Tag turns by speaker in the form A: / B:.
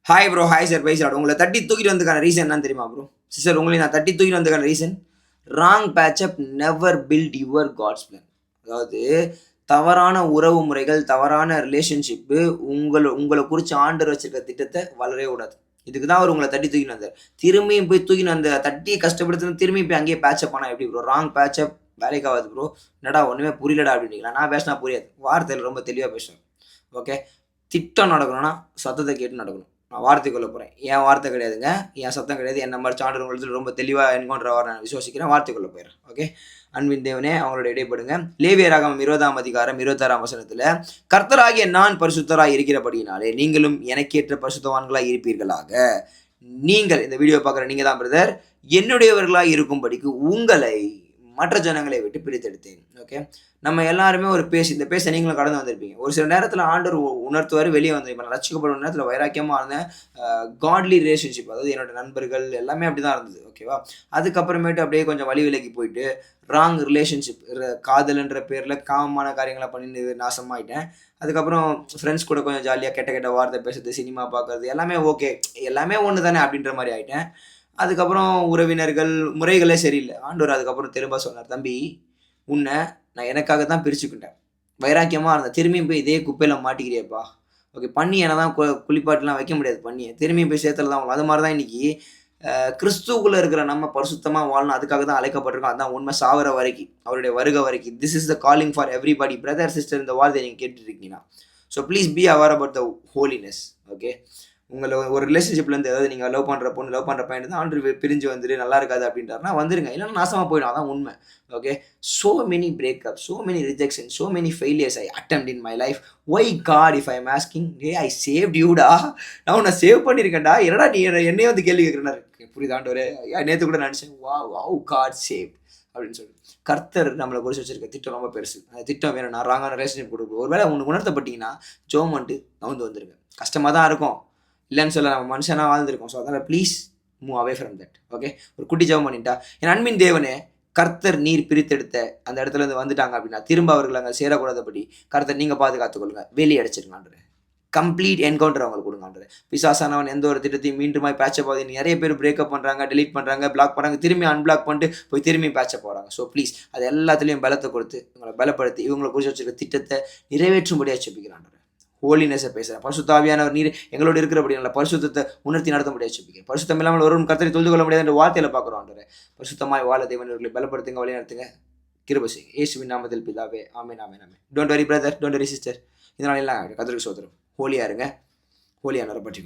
A: Hi bro, hi sir, bye sir. உங்களை தட்டி தூக்கிட்டு வந்ததுக்கான ரீசன் என்னன்னு தெரியுமா ப்ரோ? சார், உங்களை நான் தட்டி தூக்கிட்டு வந்ததுக்கான reason wrong patch up never build your God's plan. அதாவது தவறான உறவு முறைகள், தவறான ரிலேஷன்ஷிப்பு உங்களை உங்களை குறித்து ஆண்டர் வச்சிருக்க திட்டத்தை வளரவே விடாது. இதுக்கு தான் அவர் உங்களை தட்டி தூக்கின்னு வந்தார். திரும்பியும் போய் தூக்கின்னு அந்த தட்டியை கஷ்டப்படுத்துன்னு திரும்பி போய் அங்கேயே பேட்சப் பண்ணால் எப்படி ப்ரோ? ராங் பேட்சப் வேலைக்கு ஆகாது ப்ரோ. என்னடா ஒன்றுமே புரியலடா அப்படின்றீங்களா? நான் பேசினா புரியாது. வார்த்தையில் ரொம்ப தெளிவாக பேசுவேன். ஓகே, திட்டம் நடக்கணும்னா சத்தத்தை கேட்டு நடக்கணும். நான் வார்த்தைக்குள்ள போகிறேன். என் வார்த்தை கிடையாதுங்க, என் சத்தம் கிடையாது. என்ன மாதிரி சான்றவங்களுக்கு ரொம்ப தெளிவாக என்கொன்ற நான் விசுவாசிக்கிறேன். வார்த்தைக்குள்ளே போயிடுறேன். ஓகே, அன்பின் தேவனே, அவங்களோட இடைப்படுங்க. லேவியராகமம் 20ஆம் அதிகாரம் 26ஆம் வசனத்தில், கர்த்தராகிய நான் பரிசுத்தராய் இருக்கிறபடியினாலே நீங்களும் எனக்கேற்ற பரிசுத்தவான்களாய் இருப்பீர்களாக. நீங்கள் இந்த வீடியோ பார்க்குற நீங்கள் தான் பிரதர், என்னுடையவர்களாக இருக்கும்படிக்கு உங்களை மற்ற ஜனங்களை விட்டு பிரித்தெடுத்தேன். ஓகே, நம்ம எல்லாருமே ஒரு இந்த பேச நீங்களும் கடந்து வந்திருப்பீங்க. ஒரு சில நேரத்தில் ஆண்டவர் உணர்த்துவார், வெளியே வந்து இப்போ நான் ரசிக்கப்படும் நேரத்தில் வைராக்கியமாக இருந்தேன். காட்லி ரிலேஷன்ஷிப், அதாவது என்னோட நண்பர்கள் எல்லாமே அப்படி தான் இருந்தது. ஓகேவா, அதுக்கப்புறமேட்டு அப்படியே கொஞ்சம் வழி விலகி போயிட்டு ராங் ரிலேஷன்ஷிப், காதல்ன்ற பேரில் காமமான காரியங்களை பண்ணி நாசமாயிட்டேன். அதுக்கப்புறம் ஃப்ரெண்ட்ஸ் கூட கொஞ்சம் ஜாலியாக கெட்ட கெட்ட வார்த்தை பேசுறது, சினிமா பார்க்குறது எல்லாமே ஓகே, எல்லாமே ஒன்று தானே அப்படின்ற மாதிரி ஆகிட்டேன். அதுக்கப்புறம் உறவினர்கள் முறைகளே சரியில்லை. ஆண்டவர் அதுக்கப்புறம் திரும்ப சொன்னார், தம்பி உன்னை நான் எனக்காக தான் பிரிச்சுக்கிட்டேன். வைராக்கியமாக இருந்தேன், திரும்பியும் போய் இதே குப்பையில் மாட்டிக்கிறியப்பா. ஓகே, பண்ணி என்ன தான் குளிப்பாட்டுலாம் வைக்க முடியாது, பண்ணியை திரும்பியும் போய் சேர்த்துல தான். அது மாதிரி தான் இன்னைக்கு கிறிஸ்துவுக்குள்ளே இருக்கிற நம்ம பரிசுத்தமாக வாழணும். அதுக்காக தான் அழைக்கப்பட்டிருக்கோம். அதுதான் உண்மை. சாவர வரைக்கும், அவருடைய வருகை வரைக்கும். This is the calling for everybody. Brother sister, இந்த வார்த்தை நீங்கள் கேட்டுருக்கீங்கன்னா, so please be aware about the holiness. Okay, உங்களை ஒரு ரிலேஷன்ஷிப்லேருந்து, அதாவது நீங்கள் லவ் பண்ணுற பொண்ணு, லவ் பண்ணுற பையன் தான் ஆண்டு பிரிஞ்சு வந்துட்டு நல்லா இருக்காது அப்படின்றாருனா வந்துருங்க, இல்லைன்னா நாசமாக போயிடும். அதான் உண்மை. Okay, so many breakup, so many rejection, so many failures I attempt in my life. Why God if I am asking, I saved யூடா. நான் உன்னை சேவ் பண்ணியிருக்கேன்டா, என்னடா நீ என்னையே வந்து கேள்வி கேட்குறேன்னா புரியுதாண்டவரே. நேற்று கூட நினச்சேன், வாவ் காட் சேவ் அப்படின்னு சொல்லி. கர்த்தர் நம்மளை குறித்து வச்சிருக்க திட்டம் ரொம்ப பெருசு. அந்த திட்டம் வேணும். நான் ராங்கான ரிலேஷன்ஷிப் கொடுப்போம். ஒருவேளை உங்களுக்கு உணர்த்தப்பட்டீங்கன்னா ஜோமன்ட்டு நவுந்து வந்துருங்க. கஷ்டமாக தான் இருக்கும், இல்லைன்னு சொல்ல, நம்ம மனுஷனாக வாழ்ந்துருக்கோம். ஸோ அதனால் please move away from that. Okay, ஒரு குட்டி ஜெபம் பண்ணிட்டா, என் அன்பின் தேவனே, கர்த்தர் நீர் பிரித்தெடுத்த அந்த இடத்துல இருந்து வந்துட்டாங்க அப்படின்னா திரும்ப அவர்கள் அங்கே சேரக்கூடாதபடி கர்த்தர் நீங்கள் பாதுகாத்துக்கொள்ளுங்க. வெளியே அடிச்சிருக்கான்ற கம்ப்ளீட் என்கவுண்டர் அவங்களுக்கு கொடுங்கான்ற. பிசாசானவன் எந்த ஒரு திட்டத்தையும் மீண்டுமாய் பேட்சப் ஆகுது. நிறைய பேர் பிரேக்கப் பண்ணுறாங்க, டெலீட் பண்ணுறாங்க, பிளாக் பண்ணுறாங்க, திரும்பி அன்பிளாக் பண்ணிட்டு போய் திரும்பி பேட்சப் போகிறாங்க. ஸோ ப்ளீஸ் அது எல்லாத்துலேயும் பலத்தை கொடுத்து உங்களை பலப்படுத்தி இவங்களை குறித்து வச்சிருக்க திட்டத்தை நிறைவேற்றும்படியாக செபிக்கிறான். ஹோலினஸை பேசுகிறேன். பரிசுத்தாவியானவர் நீர் எங்களோடு இருக்கிறபடி நல்ல பரிசுத்தத்தை உணர்த்தி நடத்த முடியாது செபிக்கிறேன். பரிசுத்தம் இல்லாமல் ஒருவரும் கர்த்தரை தொழுது கொள்ள முடியாது என்ற வார்த்தையில் பார்க்குறோம். ஆண்டவரே, பரிசுத்தமாய் வாழ தேவனவர்களை பலப்படுத்துங்க, வழி நடத்துங்க, கிருபை செய்யுங்க. இயேசுவின் நாமத்தில் பிதாவே, ஆமென், ஆமென், ஆமென். Don't worry brother, don't worry sister. இதனால எல்லாம் கர்த்தருக்கு சோதரம். ஹோலியாக இருங்க, ஹோலியானவரை பற்றி